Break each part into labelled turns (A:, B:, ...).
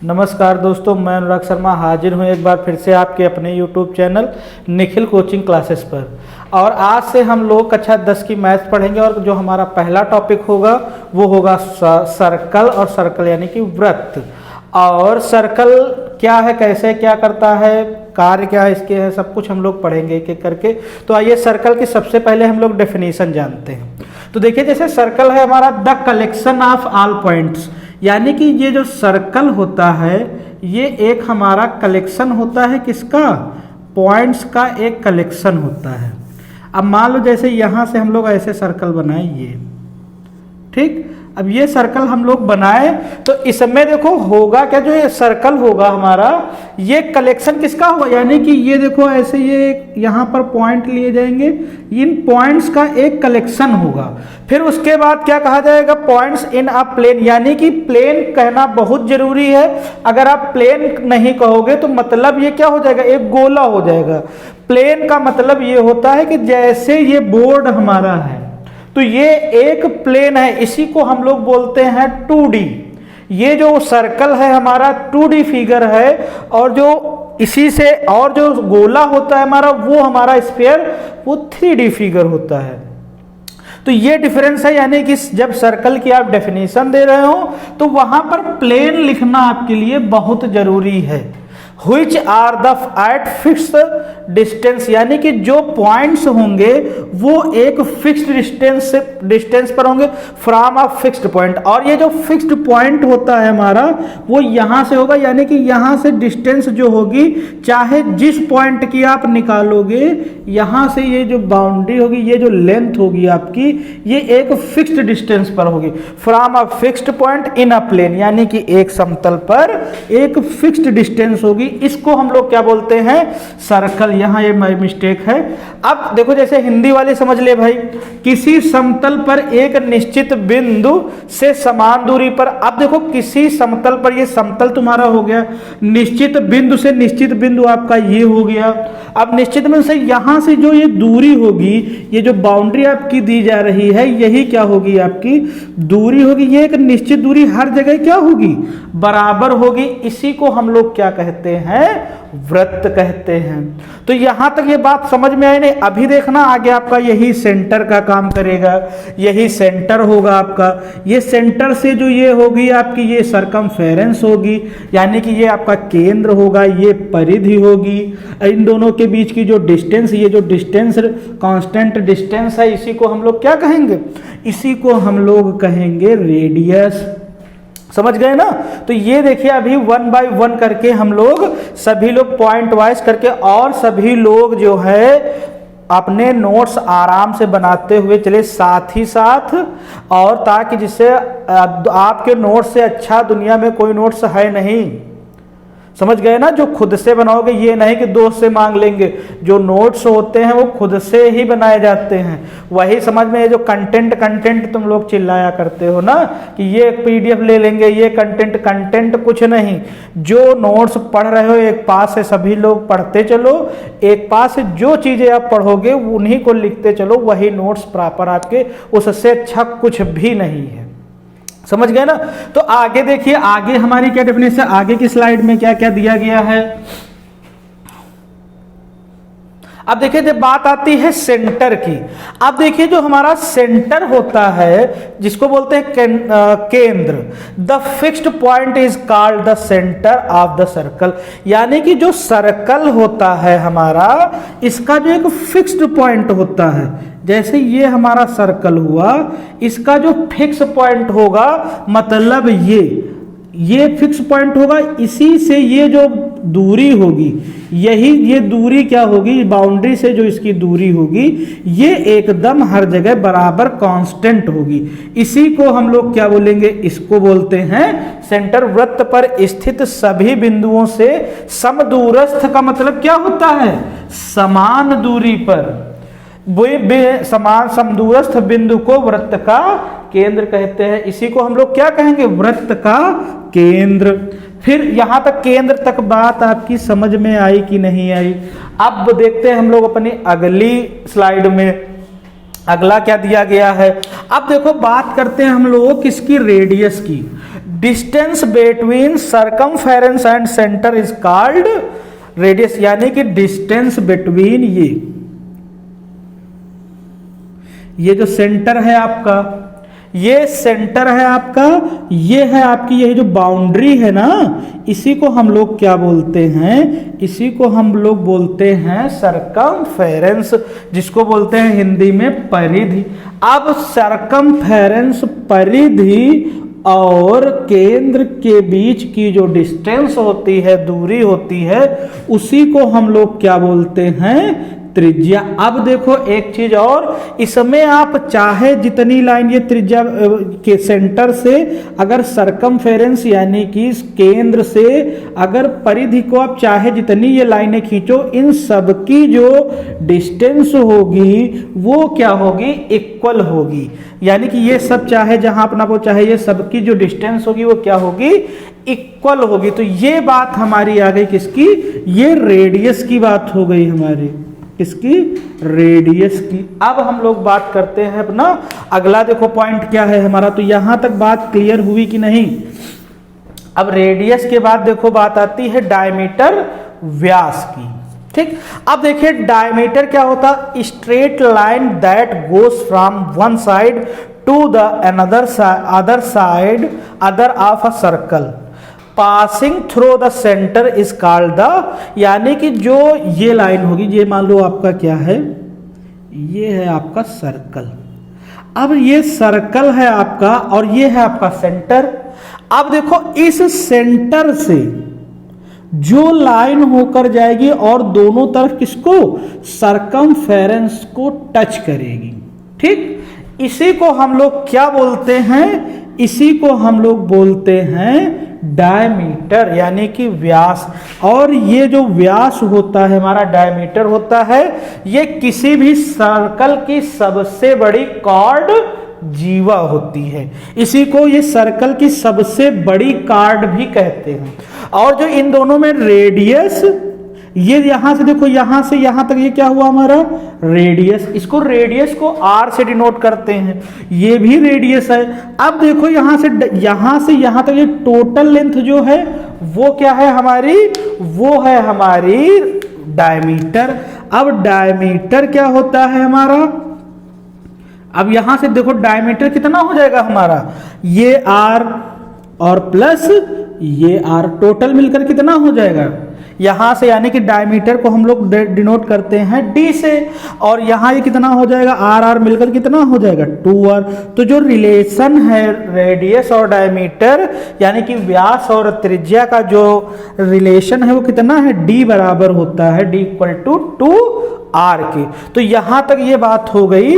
A: नमस्कार दोस्तों, मैं अनुराग शर्मा हाजिर हूँ एक बार फिर से आपके अपने YouTube channel Nikhil coaching classes पर। और आज से हम लोग कक्षा 10 की मैथ्स पढ़ेंगे और जो हमारा पहला टॉपिक होगा वो होगा सर्कल और सर्कल यानी कि वृत्त। और सर्कल क्या है, कैसे क्या करता है, कार्य क्या है इसके है, सब कुछ हम लोग पढ़ेंगे एक एक करके। तो आइए सर्कल की सबसे पहले हम लोग डेफिनेशन जानते हैं। तो देखिए, जैसे सर्कल है हमारा the collection of all points, यानी कि ये जो सर्कल होता है ये एक हमारा कलेक्शन होता है, किसका, पॉइंट्स का एक कलेक्शन होता है। अब मान लो जैसे यहाँ से हम लोग ऐसे सर्कल बनाए ये, ठीक। अब ये सर्कल हम लोग बनाए तो इसमें देखो होगा क्या, जो ये सर्कल होगा हमारा ये कलेक्शन किसका होगा, यानी कि ये देखो ऐसे ये यहाँ पर पॉइंट लिए जाएंगे, इन पॉइंट्स का एक कलेक्शन होगा। फिर उसके बाद क्या कहा जाएगा, पॉइंट्स इन अ प्लेन, यानी कि प्लेन कहना बहुत जरूरी है। अगर आप प्लेन नहीं कहोगे तो मतलब ये क्या हो जाएगा, एक गोला हो जाएगा। प्लेन का मतलब ये होता है कि जैसे ये बोर्ड हमारा है तो ये एक प्लेन है, इसी को हम लोग बोलते हैं 2D। ये जो सर्कल है हमारा 2D फिगर है, और जो इसी से और जो गोला होता है हमारा वो हमारा स्फीयर वो 3D फिगर होता है। तो ये डिफरेंस है, यानी कि जब सर्कल की आप डेफिनेशन दे रहे हो तो वहां पर प्लेन लिखना आपके लिए बहुत जरूरी है। Which are the at fixed distance, यानी कि जो पॉइंट्स होंगे वो एक फिक्स्ड डिस्टेंस पर होंगे फ्रॉम अ फिक्स्ड पॉइंट। और ये जो फिक्स्ड पॉइंट होता है हमारा वो यहां से होगा, यानी कि यहां से डिस्टेंस जो होगी, चाहे जिस पॉइंट की आप निकालोगे, यहां से ये जो बाउंड्री होगी, ये जो लेंथ होगी आपकी, ये एक फिक्स्ड डिस्टेंस पर होगी from a fixed point in a plane, यानी कि एक समतल पर एक फिक्स्ड डिस्टेंस होगी। इसको हम लोग क्या बोलते हैं, सर्कल। यहां ये मिस्टेक है। अब देखो जैसे हिंदी वाले समझ ले भाई, किसी समतल पर एक निश्चित बिंदु से समान दूरी पर, अब देखो किसी समतल पर, ये समतल तुम्हारा हो गया, निश्चित बिंदु से निश्चित बिंदु आपका ये हो गया। अब निश्चित बिंदु से यहां से जो ये दूरी होगी, ये जो बाउंड्री आपकी दी जा रही है, यही क्या होगी, आपकी दूरी होगी। ये एक निश्चित दूरी हर जगह क्या होगी, बराबर होगी। इसी को हम लोग क्या कहते हैं, वृत्त कहते हैं। तो यहां तक ये बात समझ में आई नहीं। अभी देखना आगे आपका यही सेंटर का काम करेगा, यही सेंटर होगा आपका। ये सेंटर से जो ये होगी आपकी, ये सरकमफेरेंस होगी, यानी कि ये आपका केंद्र होगा, ये परिधि होगी। इन दोनों के बीच की जो डिस्टेंस, ये जो डिस्टेंस कांस्टेंट डिस्टेंस है, इसी को हम लोग क्या कहेंगे, इसी को हम लोग कहेंगे रेडियस। समझ गए ना। तो ये देखिए अभी 1 बाय 1 करके हम लोग सभी लोग पॉइंट वाइज करके, और सभी लोग जो है अपने नोट्स आराम से बनाते हुए चले साथ ही साथ, और ताकि जिससे आपके नोट्स से अच्छा दुनिया में कोई नोट्स है नहीं। समझ गए ना। जो खुद से बनाओगे, ये नहीं कि दोस्त से मांग लेंगे। जो नोट्स होते हैं वो खुद से ही बनाए जाते हैं। वही समझ में, ये जो कंटेंट तुम लोग चिल्लाया करते हो ना कि ये पीडीएफ ले लेंगे, ये कंटेंट कुछ नहीं। जो नोट्स पढ़ रहे हो एक पास से सभी लोग पढ़ते चलो, एक पास से जो चीजें आप पढ़ोगे उन्हीं को लिखते चलो, वही नोट्स प्रॉपर आपके, उससे अच्छा कुछ भी नहीं है। समझ गए ना। तो आगे देखिए, आगे हमारी क्या डेफिनेशन, आगे की स्लाइड में क्या क्या दिया गया है। अब देखिए जब बात आती है सेंटर की, अब देखिए जो हमारा सेंटर होता है जिसको बोलते हैं केंद्र, the fixed point is called the centre of the circle, यानी कि जो सर्कल होता है हमारा, इसका जो एक फिक्स्ड पॉइंट होता है, जैसे ये हमारा सर्कल हुआ, इसका जो फिक्स पॉइंट होगा, मतलब ये फिक्स पॉइंट होगा, इसी से ये जो दूरी होगी, यही ये दूरी क्या होगी, बाउंड्री से जो इसकी दूरी होगी, ये एकदम हर जगह बराबर कांस्टेंट होगी। इसी को हम लोग क्या बोलेंगे, इसको बोलते हैं सेंटर। वृत्त पर स्थित सभी बिंदुओं से समदूरस्थ का मतलब क्या होता है, समान दूरी पर। समान समदूरस्थ बिंदु को वृत्त का केंद्र कहते हैं। इसी को हम लोग क्या कहेंगे, वृत्त का केंद्र। फिर यहां तक केंद्र तक बात आपकी समझ में आई कि नहीं आई। अब देखते हैं हम लोग अपनी अगली स्लाइड में अगला क्या दिया गया है। अब देखो बात करते हैं हम लोग किसकी, रेडियस की। Distance between circumference and centre is called radius, यानी कि डिस्टेंस बिटवीन ये जो सेंटर है आपका, ये सेंटर है आपका, ये है आपकी यही जो बाउंड्री है ना, इसी को हम लोग क्या बोलते हैं, इसी को हम लोग बोलते हैं सर्कमफेरेंस, जिसको बोलते हैं हिंदी में परिधि। अब सर्कमफेरेंस परिधि और केंद्र के बीच की जो डिस्टेंस होती है, दूरी होती है, उसी को हम लोग क्या बोलते हैं, त्रिज्या। अब देखो एक चीज और, इसमें आप चाहे जितनी लाइन ये त्रिज्या के सेंटर से अगर सर्कमफेरेंस यानी कि केंद्र से अगर परिधि को आप चाहे जितनी ये लाइनें खींचो, इन सब की जो डिस्टेंस होगी वो क्या होगी, इक्वल होगी। यानी कि ये सब चाहे जहां अपना वो चाहे ये सबकी जो डिस्टेंस होगी वो क्या होगी, इक्वल होगी। तो ये बात हमारी आ गई किसकी, ये रेडियस की बात हो गई हमारी, किसकी, रेडियस की। अब हम लोग बात करते हैं अपना अगला, देखो पॉइंट क्या है हमारा। तो यहां तक बात क्लियर हुई कि नहीं। अब रेडियस के बाद देखो बात आती है डायमीटर, व्यास की। ठीक, अब देखिए डायमीटर क्या होता, straight line that goes from one side to the other of a circle passing through the centre is called the, यानी कि जो ये लाइन होगी, ये मान लो आपका क्या है, ये है आपका सर्कल। अब ये सर्कल है आपका और ये है आपका सेंटर। अब देखो इस सेंटर से जो लाइन होकर जाएगी और दोनों तरफ किसको, सर्कमफेरेंस को टच करेगी। ठीक, इसी को हम लोग क्या बोलते हैं, इसी को हम लोग बोलते हैं डायमीटर, यानी कि व्यास। और ये जो व्यास होता है हमारा, डायमीटर होता है, ये किसी भी सर्कल की सबसे बड़ी कॉर्ड जीवा होती है। इसी को ये सर्कल की सबसे बड़ी कॉर्ड भी कहते हैं। और जो इन दोनों में रेडियस, ये यहां से देखो, यहां से यहां तक ये क्या हुआ हमारा, रेडियस। इसको रेडियस को आर से डिनोट करते हैं, ये भी रेडियस है। अब देखो यहां से यहां तक ये टोटल लेंथ जो है वो क्या है हमारी, वो है हमारी डायमीटर। अब डायमीटर क्या होता है हमारा, अब यहां से देखो डायमीटर कितना हो जाएगा हमारा, ये आर और प्लस ये आर, टोटल मिलकर कितना हो जाएगा यहां से, यानी कि डायमीटर को हम लोग डिनोट करते हैं डी से, और यहां ये कितना हो जाएगा, आर आर मिलकर कितना हो जाएगा 2r। तो जो रिलेशन है रेडियस और डायमीटर यानी कि व्यास और त्रिज्या का जो रिलेशन है वो कितना है, d बराबर होता है d इक्वल टू 2r के। तो यहां तक ये बात हो गई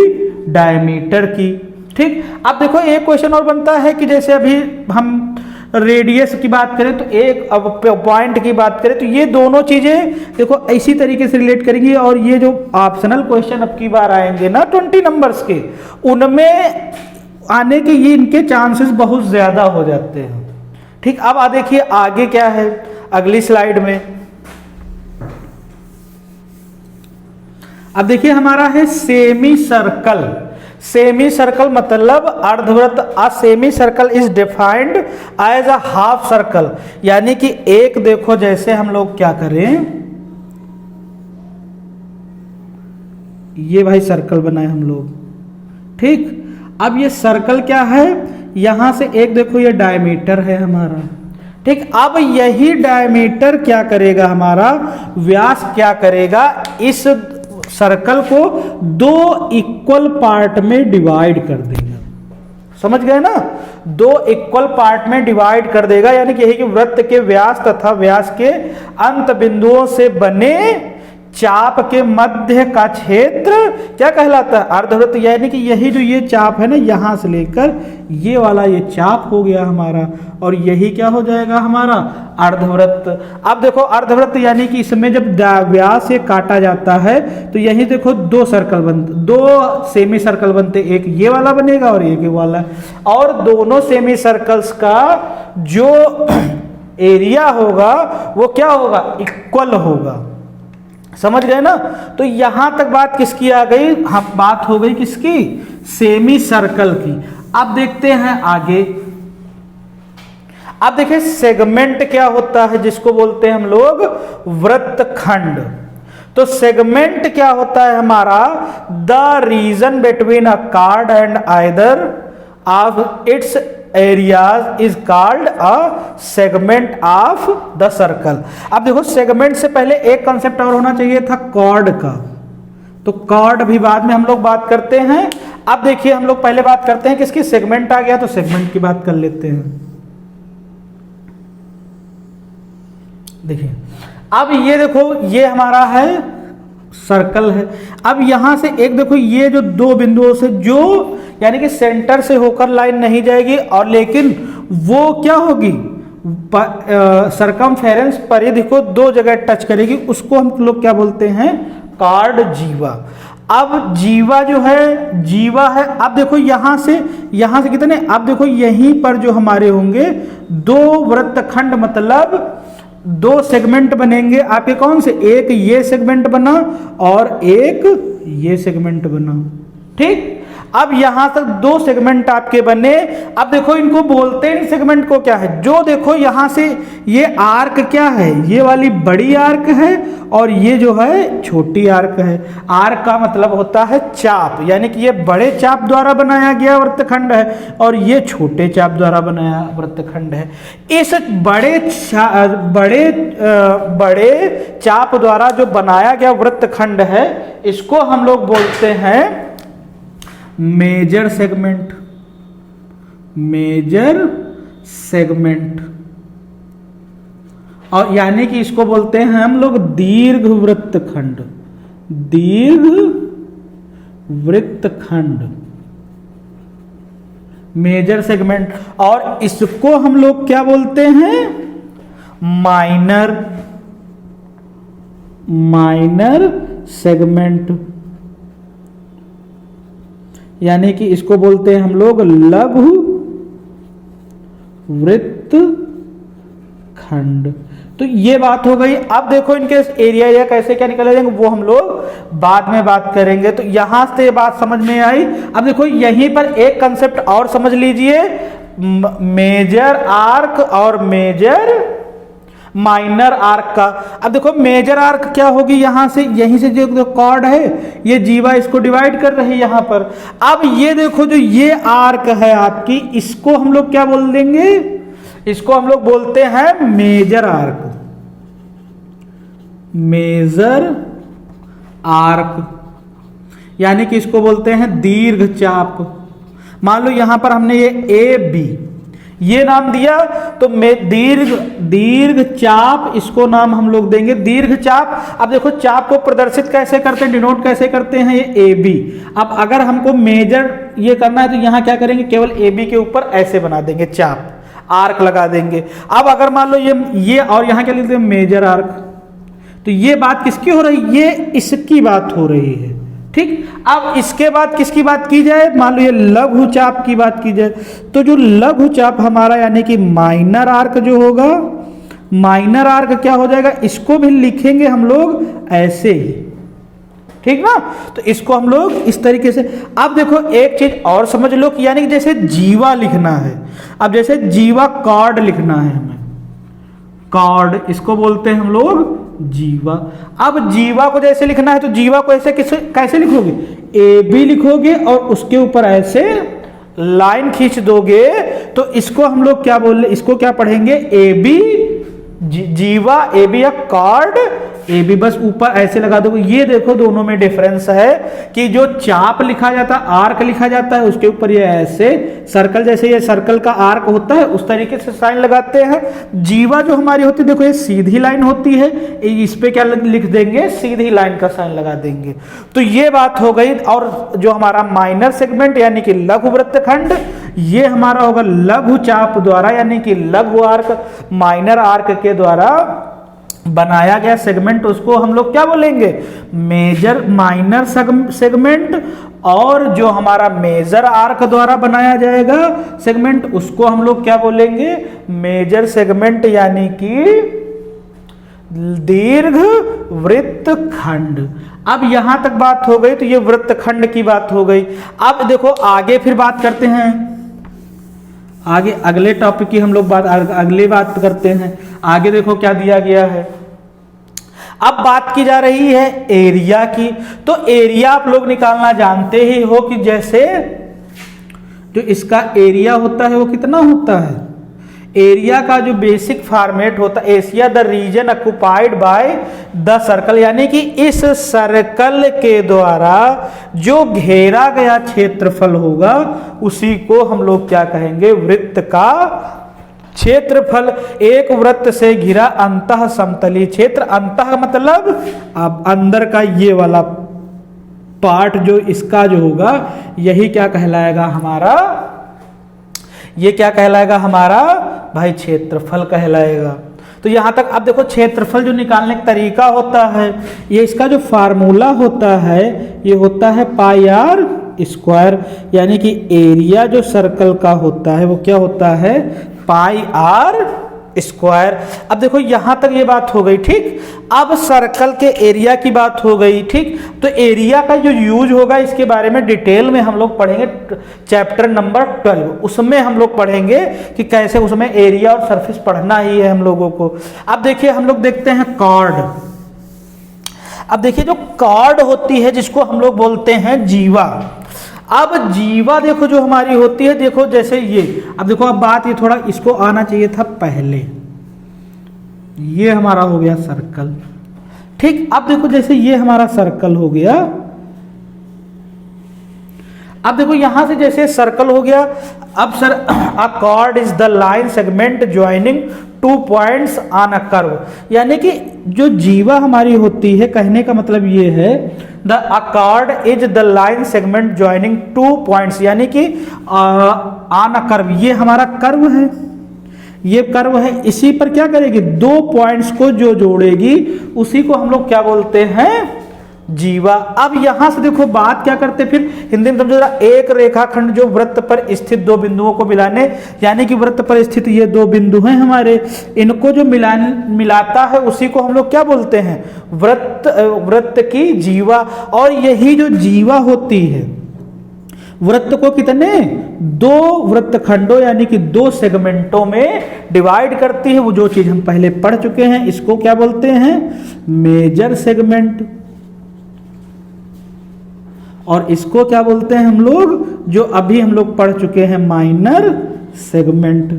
A: डायमीटर की। ठीक, अब देखो एक क्वेश्चन और बनता है कि जैसे अभी हम रेडियस की बात करें तो एक, अब पॉइंट की बात करें तो ये दोनों चीजें देखो इसी तरीके से रिलेट करेंगी। और ये जो ऑप्शनल क्वेश्चन अब की बार आएंगे ना 20 नंबर्स के, उनमें आने के ये इनके चांसेस बहुत ज्यादा हो जाते हैं। ठीक, अब देखिए आगे क्या है अगली स्लाइड में। अब देखिए हमारा है सेमी सर्कल। सेमी सर्कल मतलब अर्धवृत्त। A semi circle is defined as a half circle, यानी कि एक देखो जैसे हम लोग क्या करें, ये भाई सर्कल बनाए हम लोग। ठीक, अब ये सर्कल क्या है, यहां से एक देखो ये डायमीटर है हमारा। ठीक, अब यही डायमीटर क्या करेगा हमारा, व्यास क्या करेगा, इस सर्कल को दो इक्वल पार्ट में डिवाइड कर देगा। समझ गए ना, दो इक्वल पार्ट में डिवाइड कर देगा, यानी कि यही कि वृत्त के व्यास तथा व्यास के अंत बिंदुओं से बने चाप के मध्य का क्षेत्र क्या कहलाता है, अर्धवृत्त। यानी कि यही जो ये चाप है ना, यहां से लेकर ये वाला ये चाप हो गया हमारा, और यही क्या हो जाएगा हमारा अर्धवृत्त। अब देखो अर्धवृत्त यानी कि इसमें जब व्यास से काटा जाता है तो यही देखो दो सर्कल बनते, दो सेमी सर्कल बनते, एक ये वाला बनेगा और एक ये वाला, और दोनों सेमी सर्कल्स का जो एरिया होगा वो क्या होगा, इक्वल होगा। समझ गए ना। तो यहां तक बात किसकी आ गई, हम बात हो गई किसकी, सेमी सर्कल की। अब देखते हैं आगे। अब देखिए सेगमेंट क्या होता है, जिसको बोलते हैं हम लोग वृत्तखंड। तो सेगमेंट क्या होता है हमारा, the region between a card and either of its areas is called a segment of the circle. अब देखो सेगमेंट से पहले एक कंसेप्ट और होना चाहिए था कॉर्ड का, तो कॉर्ड भी बाद में हम लोग बात करते हैं। अब देखिए हम लोग पहले बात करते हैं किसकी, सेगमेंट आ गया तो सेगमेंट की बात कर लेते हैं। देखिए अब ये देखो ये हमारा है सर्कल है। अब यहां से एक देखो ये जो दो बिंदुओं से जो यानी कि सेंटर से होकर लाइन नहीं जाएगी और लेकिन वो क्या होगी, सरकमफेरेंस परिधि को दो जगह टच करेगी, उसको हम लोग क्या बोलते हैं, कार्ड जीवा। अब जीवा जो है, जीवा है, अब देखो यहां से कितने, अब देखो यहीं पर जो हमारे होंगे दो वृत्तखंड, मतलब दो सेगमेंट बनेंगे आपके, कौन से, एक ये सेगमेंट बना और एक ये सेगमेंट बना, ठीक। अब यहां तक दो सेगमेंट आपके बने। अब देखो इनको बोलते हैं सेगमेंट को क्या है, जो देखो यहां से ये आर्क क्या है, ये वाली बड़ी आर्क है और ये जो है छोटी आर्क है। आर्क का मतलब होता है चाप, यानी कि ये बड़े चाप द्वारा बनाया गया वृत्तखंड है और ये छोटे चाप द्वारा बनाया वृत्तखंड है। इस बड़े चाप द्वारा जो बनाया गया वृत्तखंड है, इसको हम लोग बोलते हैं मेजर सेगमेंट, मेजर सेगमेंट। और यानी कि इसको बोलते हैं हम लोग दीर्घ वृत्तखंड, दीर्घ वृत्तखंड, मेजर सेगमेंट। और इसको हम लोग क्या बोलते हैं, माइनर सेगमेंट, यानी कि इसको बोलते हैं हम लोग लघु वृत्तखंड। तो ये बात हो गई। अब देखो इनके एरिया या कैसे क्या निकले जाएंगे वो हम लोग बाद में बात करेंगे। तो यहां से ये बात समझ में आई। अब देखो यहीं पर एक कंसेप्ट और समझ लीजिए, मेजर आर्क और माइनर आर्क का। अब देखो मेजर आर्क क्या होगी, यहां से यहीं से जो कॉर्ड है ये जीवा इसको डिवाइड कर रही है यहां पर। अब ये देखो जो ये आर्क है आपकी, इसको हम लोग क्या बोल देंगे, इसको हम लोग बोलते हैं मेजर आर्क, मेजर आर्क, यानी कि इसको बोलते हैं दीर्घ चाप। मान लो यहां पर हमने ये ए बी ये नाम दिया, तो दीर्घ चाप, इसको नाम हम लोग देंगे दीर्घ चाप। अब देखो चाप को प्रदर्शित कैसे करते हैं, डिनोट कैसे करते हैं, ये ए बी। अब अगर हमको मेजर ये करना है तो यहां क्या करेंगे, केवल ए बी के ऊपर ऐसे बना देंगे चाप, आर्क लगा देंगे। अब अगर मान लो ये और यहां क्या लिखते हैं मेजर आर्क, तो ये बात किसकी हो रही, ये इसकी बात हो रही है, ठीक। अब इसके बाद किसकी बात की जाए, मान लो ये लघु चाप की बात की जाए, तो जो लघु चाप हमारा यानी कि माइनर आर्क जो होगा, माइनर आर्क क्या हो जाएगा, इसको भी लिखेंगे हम लोग ऐसे ही, ठीक ना। तो इसको हम लोग इस तरीके से। अब देखो एक चीज और समझ लो कि यानी कि जैसे जीवा लिखना है, अब जैसे जीवा कॉर्ड लिखना है हमें, कॉर्ड इसको बोलते हैं हम लोग जीवा। अब जीवा को जैसे लिखना है तो जीवा को ऐसे कैसे लिखोगे, ए बी लिखोगे और उसके ऊपर ऐसे लाइन खींच दोगे, तो इसको हम लोग क्या बोल रहे, इसको क्या पढ़ेंगे, ए बी जीवा, ए बी या कॉर्ड ए बी, बस ऊपर ऐसे लगा दोगे। ये देखो दोनों में डिफरेंस है कि जो चाप लिखा जाता है, आर्क लिखा जाता है, उसके ऊपर ये ऐसे सर्कल, जैसे ये सर्कल का आर्क होता है उस तरीके से साइन लगाते हैं। जीवा जो हमारी होती है, देखो ये सीधी लाइन होती है, इस पे क्या लिख देंगे, सीधी लाइन का साइन लगा देंगे। तो ये बात हो गई। और जो हमारा माइनर सेगमेंट यानी कि लघु वृत्तखंड, ये हमारा होगा लघु चाप द्वारा यानी कि लघु आर्क, माइनर आर्क के द्वारा बनाया गया सेगमेंट, उसको हम लोग क्या बोलेंगे, मेजर माइनर सेगमेंट। और जो हमारा मेजर आर्क द्वारा बनाया जाएगा सेगमेंट, उसको हम लोग क्या बोलेंगे, मेजर सेगमेंट यानी कि दीर्घ वृत्तखंड। अब यहां तक बात हो गई, तो ये वृत्तखंड की बात हो गई। अब देखो आगे फिर बात करते हैं, आगे अगले टॉपिक की हम लोग अगली बात करते हैं। आगे देखो क्या दिया गया है। अब बात की जा रही है एरिया की। तो एरिया आप लोग निकालना जानते ही हो कि जैसे जो इसका एरिया होता है वो कितना होता है। एरिया का जो बेसिक फॉर्मेट होता है, area the region occupied by the circle, यानी कि इस सर्कल के द्वारा जो घेरा गया क्षेत्रफल होगा उसी को हम लोग क्या कहेंगे, वृत्त का क्षेत्रफल। एक वृत्त से घिरा अंतः समतली क्षेत्र, अंतः मतलब अब अंदर का ये वाला पार्ट जो इसका जो होगा यही क्या कहलाएगा हमारा, ये क्या कहलाएगा हमारा भाई क्षेत्रफल कहलाएगा। तो यहां तक अब देखो क्षेत्रफल जो निकालने का तरीका होता है, ये इसका जो फार्मूला होता है ये होता है पाई आर स्क्वायर, यानी कि एरिया जो सर्कल का होता है वो क्या होता है, पाई आर स्क्वायर। अब देखो यहां तक ये बात हो गई, ठीक। अब सर्कल के एरिया की बात हो गई, ठीक। तो एरिया का जो यूज होगा इसके बारे में डिटेल में हम लोग पढ़ेंगे चैप्टर नंबर 12, उसमें हम लोग पढ़ेंगे कि कैसे उसमें एरिया और सरफेस पढ़ना ही है हम लोगों को। अब देखिए हम लोग देखते हैं कॉर्ड। अब देखिए जो कॉर्ड होती है जिसको हम लोग बोलते हैं जीवा। अब जीवा देखो जो हमारी होती है, देखो जैसे ये, अब देखो अब बात ये थोड़ा इसको आना चाहिए था पहले, ये हमारा हो गया सर्कल, ठीक। अब देखो जैसे ये हमारा सर्कल हो गया, अब देखो यहां से जैसे सर्कल हो गया, अब sir a cord is the line segment joining 2 points on a curve, यानी कि जो जीवा हमारी होती है, कहने का मतलब ये है the chord is the line segment joining 2 points, यानी कि ऑन अ कर्व, ये हमारा कर्व है, ये कर्व है, इसी पर क्या करेगी, 2 पॉइंट्स को जो जोड़ेगी उसी को हम लोग क्या बोलते हैं, जीवा। अब यहां से देखो बात क्या करते फिर हिंदी में समझो, एक रेखाखंड जो वृत्त पर स्थित 2 बिंदुओं को मिलाने, यानी कि वृत्त पर स्थित ये 2 बिंदु हैं हमारे, इनको जो मिलाता है उसी को हम लोग क्या बोलते हैं, वृत्त की जीवा। और यही जो जीवा होती है वृत्त को कितने, 2 वृत्तखंडों यानी कि 2 सेगमेंटों में डिवाइड करती है। वो जो चीज हम पहले पढ़ चुके हैं, इसको क्या बोलते हैं, मेजर सेगमेंट, और इसको क्या बोलते हैं हम लोग, जो अभी हम लोग पढ़ चुके हैं, माइनर सेगमेंट,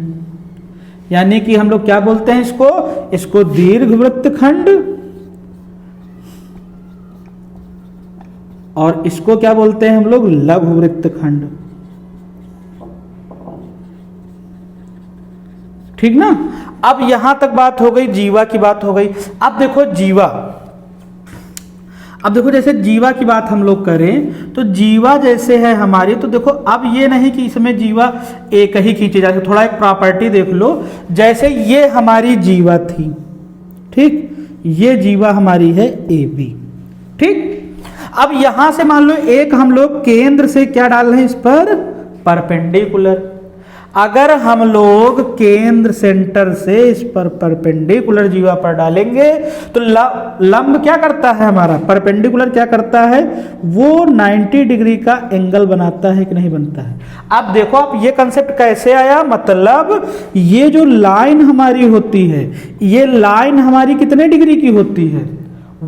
A: यानी कि हम लोग क्या बोलते हैं इसको दीर्घ वृत्तखंड, और इसको क्या बोलते हैं हम लोग, लघु वृत्तखंड, ठीक ना। अब यहां तक बात हो गई, जीवा की बात हो गई। अब देखो जीवा, अब देखो जैसे जीवा की बात हम लोग करें तो जीवा जैसे है हमारी, तो देखो अब ये नहीं कि इसमें जीवा एक ही खींची जाती, थोड़ा एक प्रॉपर्टी देख लो। जैसे ये हमारी जीवा थी, ठीक, ये जीवा हमारी है ए बी, ठीक। अब यहां से मान लो एक हम लोग केंद्र से क्या डाल रहे हैं, इस पर परपेंडिकुलर। अगर हम लोग केंद्र सेंटर से इस पर परपेंडिकुलर जीवा पर डालेंगे तो लंब क्या करता है हमारा, परपेंडिकुलर क्या करता है, वो 90 डिग्री का एंगल बनाता है कि नहीं बनता है। अब देखो आप ये कंसेप्ट कैसे आया, मतलब ये जो लाइन हमारी होती है, ये लाइन हमारी कितने डिग्री की होती है,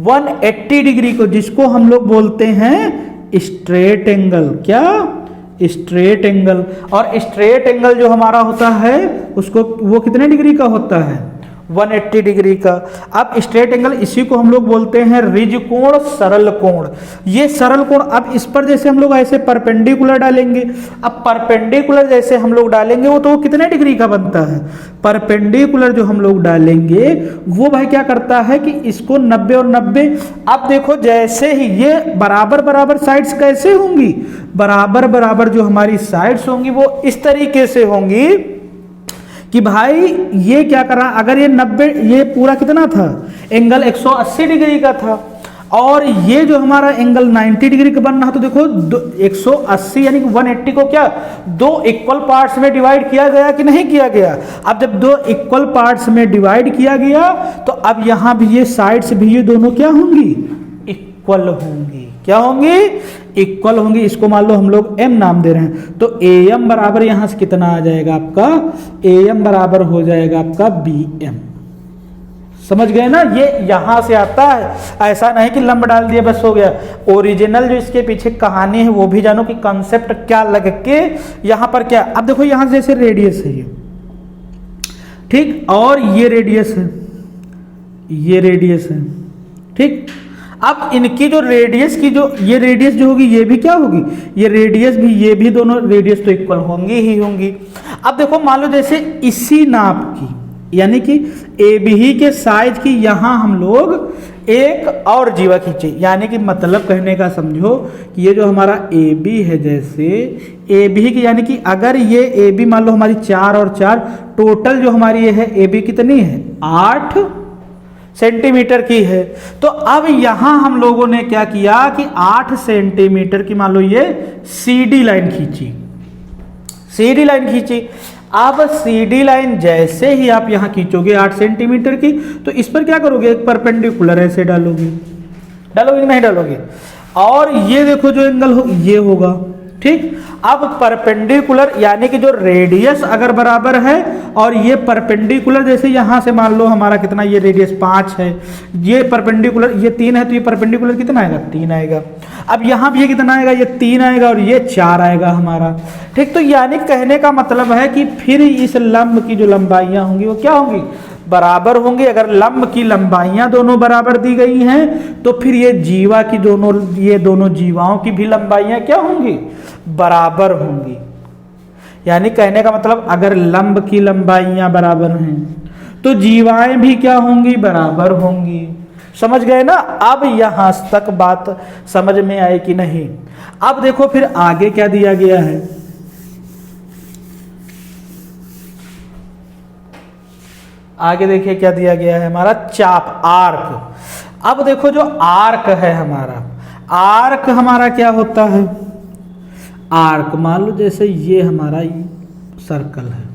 A: 180 डिग्री को, जिसको हम लोग बोलते हैं स्ट्रेट एंगल। क्या, स्ट्रेट एंगल। और स्ट्रेट एंगल जो हमारा होता है उसको, वो कितने डिग्री का होता है, 180 डिग्री का। अब स्ट्रेट एंगल इसी को हम लोग बोलते हैं रिज कोण, सरल कोण। ये सरल कोण, अब इस पर जैसे हम लोग ऐसे परपेंडिकुलर डालेंगे, अब परपेंडिकुलर जैसे हम लोग डालेंगे वो तो कितने डिग्री का बनता है, परपेंडिकुलर जो हम लोग डालेंगे वो भाई क्या करता है कि इसको 90 और 90। अब देखो जैसे ही ये बराबर बराबर साइड्स कैसे होंगी, बराबर बराबर जो हमारी साइड्स होंगी वो इस तरीके से होंगी कि भाई ये क्या कर रहा, अगर ये 90, ये पूरा कितना था एंगल 180 डिग्री का था, और ये जो हमारा एंगल 90 डिग्री का बन रहा, तो देखो 180 यानी कि 180 को क्या 2 इक्वल पार्ट्स में डिवाइड किया गया कि नहीं किया गया। अब जब 2 इक्वल पार्ट्स में डिवाइड किया गया तो अब यहां भी ये साइड्स भी ये दोनों क्या होंगी, इक्वल होंगी। क्या होंगी, इक्वल होंगी, इसको मान लो हम लोग m नाम दे रहे हैं, तो am बराबर यहां से कितना आ जाएगा आपका, am बराबर हो जाएगा आपका bm। समझ गए ना, ये यहां से आता है, ऐसा नहीं कि लंब डाल दिया बस हो गया। ओरिजिनल जो इसके पीछे कहानी है वो भी जानो कि कॉन्सेप्ट क्या लग के यहां पर क्या। अब देखो यहां से जैसे रेडियस है ये, ठीक, और ये रेडियस है, ये रेडियस है, ठीक। अब इनकी जो रेडियस की जो ये रेडियस जो होगी ये भी क्या होगी, ये रेडियस भी, ये भी दोनों रेडियस तो इक्वल होंगी ही होंगी। अब देखो मान लो जैसे इसी नाप की यानी कि AB के साइज की यहां हम लोग एक और जीवा खींचे, यानी कि मतलब कहने का समझो कि ये जो हमारा AB है, जैसे AB की यानी कि अगर ये AB मान लो हमारी 4 और 4 टोटल जो हमारी ये है AB कितनी है 8 सेंटीमीटर की है। तो अब यहां हम लोगों ने क्या किया कि 8 सेंटीमीटर की मान लो ये CD लाइन खींची, CD लाइन खींची। अब CD लाइन जैसे ही आप यहां खींचोगे 8 सेंटीमीटर की, तो इस पर क्या करोगे, एक परपेंडिकुलर ऐसे डालोगे, डालोगे नहीं डालोगे, और ये देखो जो एंगल हो ये होगा, ठीक। अब परपेंडिकुलर यानी कि जो रेडियस अगर बराबर है और ये परपेंडिकुलर, जैसे यहां से मान लो हमारा कितना, ये रेडियस 5 है, ये परपेंडिकुलर ये 3 है, तो ये परपेंडिकुलर कितना आएगा 3 आएगा। अब यहां भी ये कितना आएगा, ये 3 आएगा और ये 4 आएगा हमारा, ठीक। तो यानी कहने का मतलब है कि फिर इस लंब की जो लंबाइयां होंगी वो क्या होंगी, बराबर होंगे। अगर लंब की लंबाइयां दोनों बराबर दी गई हैं तो फिर ये जीवा की दोनों, ये दोनों जीवाओं की भी लंबाइयां क्या होंगी, बराबर होंगी। यानी कहने का मतलब अगर लंब की लंबाइयां बराबर हैं तो जीवाएं भी क्या होंगी, बराबर होंगी। समझ गए ना। अब यहां तक बात समझ में आई कि नहीं। अब देखो फिर आगे क्या दिया गया है, आगे देखिए क्या दिया गया है हमारा, चाप, आर्क। अब देखो जो आर्क है हमारा, आर्क हमारा क्या होता है, आर्क मान लो जैसे ये हमारा सर्कल है।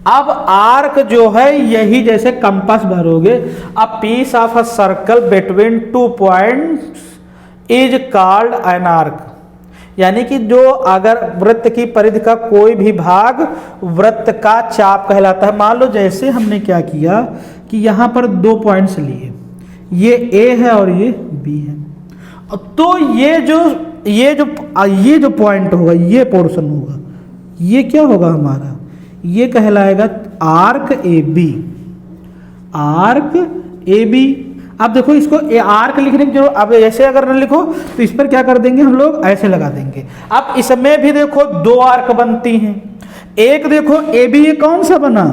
A: अब आर्क जो है यही जैसे कंपास भरोगे, a piece of a circle between 2 points is called an arc. यानी कि जो अगर वृत्त की परिधि का कोई भी भाग वृत्त का चाप कहलाता है। मान लो जैसे हमने क्या किया कि यहां पर 2 पॉइंट्स लिए, ये A है और ये B है, तो ये जो पॉइंट होगा, ये पोर्शन होगा, ये क्या होगा हमारा, ये कहलाएगा आर्क AB, आर्क AB। अब देखो इसको आर्क लिखने की जरूरत, अब ऐसे अगर न लिखो तो इस पर क्या कर देंगे हम लोग, ऐसे लगा देंगे। अब इसमें भी देखो 2 आर्क बनती हैं। एक देखो AB ये कौन सा बना,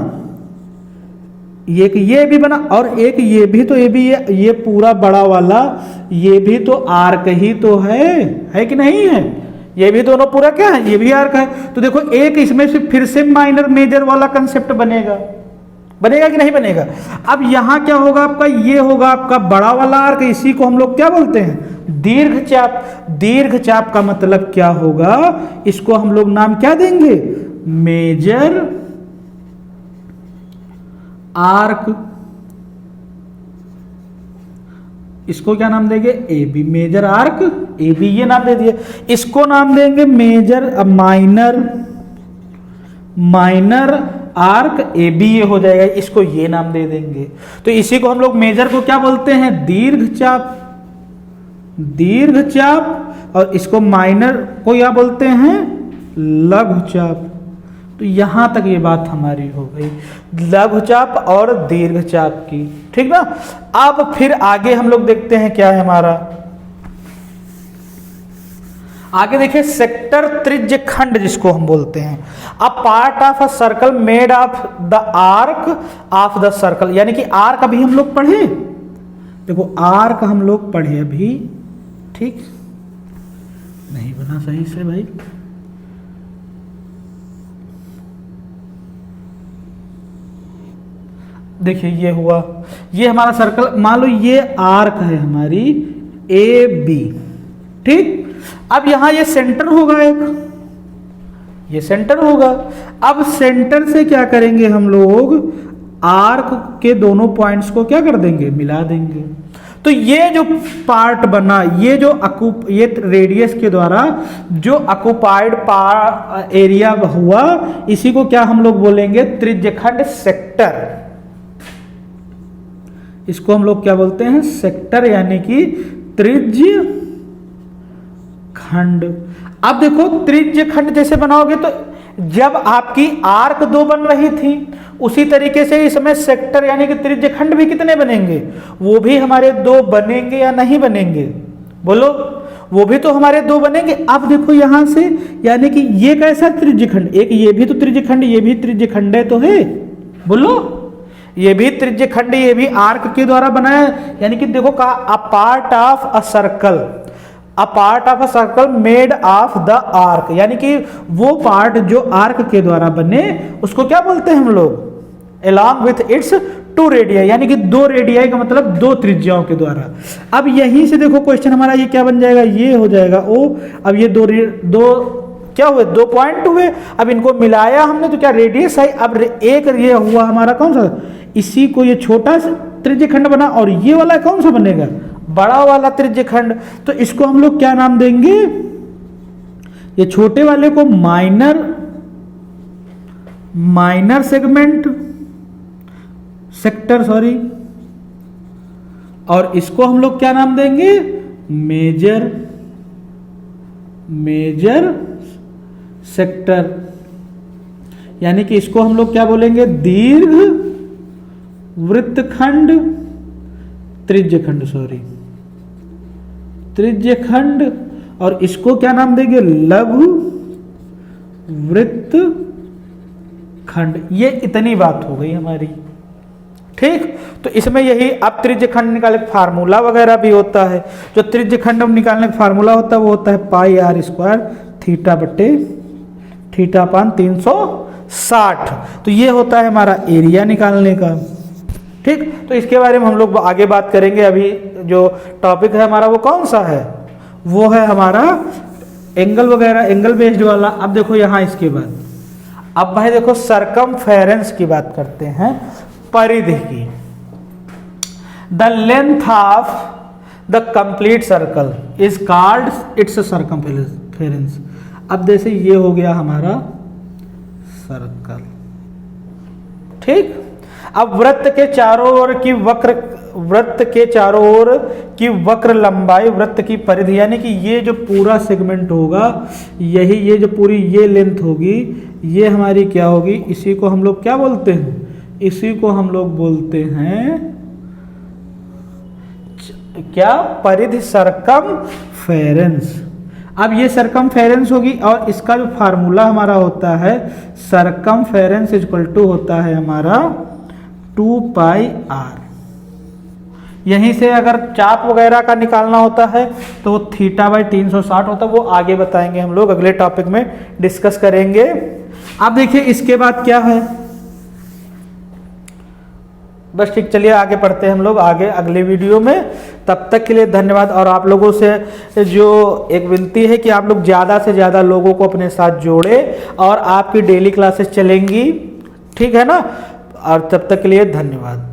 A: एक ये भी बना और एक ये भी, तो ये पूरा बड़ा वाला ये भी तो आर्क ही तो है कि नहीं है, ये भी दोनों पूरा क्या है, ये भी आर्क है। तो देखो एक इसमें से फिर से माइनर मेजर वाला कंसेप्ट बनेगा, बनेगा कि नहीं बनेगा। अब यहां क्या होगा आपका, ये होगा आपका बड़ा वाला आर्क, इसी को हम लोग क्या बोलते हैं, दीर्घ चाप। दीर्घ चाप का मतलब क्या होगा, इसको हम लोग नाम क्या देंगे, मेजर आर्क। इसको क्या नाम देंगे, AB, मेजर आर्क AB, ये नाम दे दिए। इसको नाम देंगे मेजर माइनर आर्क AB, ये हो जाएगा, इसको ये नाम दे देंगे। तो इसी को हम लोग मेजर को क्या बोलते हैं, दीर्घ चाप, दीर्घ चाप, और इसको माइनर को क्या बोलते हैं, लघु चाप। तो यहां तक ये बात हमारी हो गई लघु चाप और दीर्घ चाप की, ठीक ना। अब फिर आगे हम लोग देखते हैं क्या है हमारा, आगे देखिए सेक्टर, त्रिज्य खंड जिसको हम बोलते हैं। A part of a circle made of the arc of the circle. यानी कि आर्क अभी हम लोग पढ़े, देखो आर्क हम लोग पढ़े अभी, ठीक नहीं बना सही से भाई, देखिए ये हुआ, ये हमारा सर्कल, मान लो ये आर्क है हमारी AB, ठीक। अब यहां ये सेंटर होगा, एक ये सेंटर होगा। अब सेंटर से क्या करेंगे हम लोग, आर्क के दोनों पॉइंट्स को क्या कर देंगे, मिला देंगे। तो ये जो पार्ट बना, ये जो ये रेडियस के द्वारा जो ऑक्युपाइड एरिया हुआ, इसी को क्या हम लोग बोलेंगे? त्रिज्यखंड सेक्टर। इसको हम लोग क्या बोलते हैं? सेक्टर, यानी कि त्रिज्य खंड। अब देखो त्रिज्य खंड जैसे बनाओगे तो जब आपकी आर्क 2 बन रही थी, उसी तरीके से इसमें सेक्टर यानी कि त्रिज्य खंड भी कितने बनेंगे? वो भी हमारे 2 बनेंगे या नहीं बनेंगे? बोलो, वो भी तो हमारे 2 बनेंगे। अब देखो यहां से, यानी कि ये कैसा त्रिज्य खंड? एक ये भी तो त्रिज्य खंड, ये भी त्रिज्य खंड है तो है। बोलो, ये भी त्रिज्य खंड, ये भी आर्क के द्वारा बनाया, यानी कि देखो कहा a part of a circle, a part of a circle made of the arc, यानी कि वो पार्ट जो आर्क के द्वारा बने उसको क्या बोलते हैं हम लोग? along with its 2 रेडिया, यानी कि 2 रेडियाई का मतलब 2 त्रिज्याओं के द्वारा। अब यहीं से देखो क्वेश्चन हमारा ये क्या बन जाएगा? ये हो जाएगा O। अब ये दो क्या हुए? 2 पॉइंट हुए। अब इनको मिलाया हमने तो क्या रेडियस आई। अब एक ये हुआ हमारा कौन सा? इसी को ये छोटा त्रिज्य खंड बना, और ये वाला कौन सा बनेगा? बड़ा वाला त्रिज्य खंड। तो इसको हम लोग क्या नाम देंगे? ये छोटे वाले को माइनर सेक्टर, सॉरी, और इसको हम लोग क्या नाम देंगे? मेजर सेक्टर, यानी कि इसको हम लोग क्या बोलेंगे? दीर्घ वृत्तखंड, त्रिज्यखंड, सॉरी, त्रिज्यखंड। और इसको क्या नाम देंगे? लघु वृत्तखंड। ये इतनी बात हो गई हमारी, ठीक। तो इसमें यही, अब त्रिज्यखंड निकालने का फार्मूला वगैरह भी होता है। जो त्रिज्यखंड निकालने का फार्मूला होता है वो होता है पाई r स्क्वायर थीटा बटे थीटा अपान 360। तो ये होता है हमारा एरिया निकालने का, ठीक। तो इसके बारे में हम लोग आगे बात करेंगे। अभी जो टॉपिक है हमारा वो कौन सा है? वो है हमारा एंगल वगैरह, एंगल बेस्ड वाला। अब देखो यहां इसके बाद, अब भाई देखो सरकमफेरेंस की बात करते हैं, परिधि की। The length of the complete circle is called its circumference. अब जैसे ये हो गया हमारा सर्कल, ठीक। अब वृत्त के चारों ओर की वक्र लंबाई, वृत्त की परिधि, यानी कि ये जो पूरा सेगमेंट होगा, यही ये जो पूरी ये लेंथ होगी, ये हमारी क्या होगी? इसी को हम लोग क्या बोलते हैं? इसी को हम लोग बोलते हैं क्या? परिधि, सरकमफेरेंस। अब ये सरकमफेरेंस होगी, और इसका जो फार्मूला हमारा होता है, सरकमफेरेंस इक्वल टू होता है हमारा 2 पाई r। यहीं से अगर चाप वगैरह का निकालना होता है तो थीटा बाई 360 होता है। वो आगे बताएंगे हम लोग, अगले टॉपिक में डिस्कस करेंगे। अब देखिए इसके बाद क्या है, बस ठीक, चलिए आगे पढ़ते हैं हम लोग आगे अगले वीडियो में। तब तक के लिए धन्यवाद। और आप लोगों से जो एक विनती है कि आप लोग ज़्यादा से ज़्यादा लोगों को अपने साथ जोड़े, और आपकी डेली क्लासेस चलेंगी, ठीक है ना। और तब तक के लिए धन्यवाद।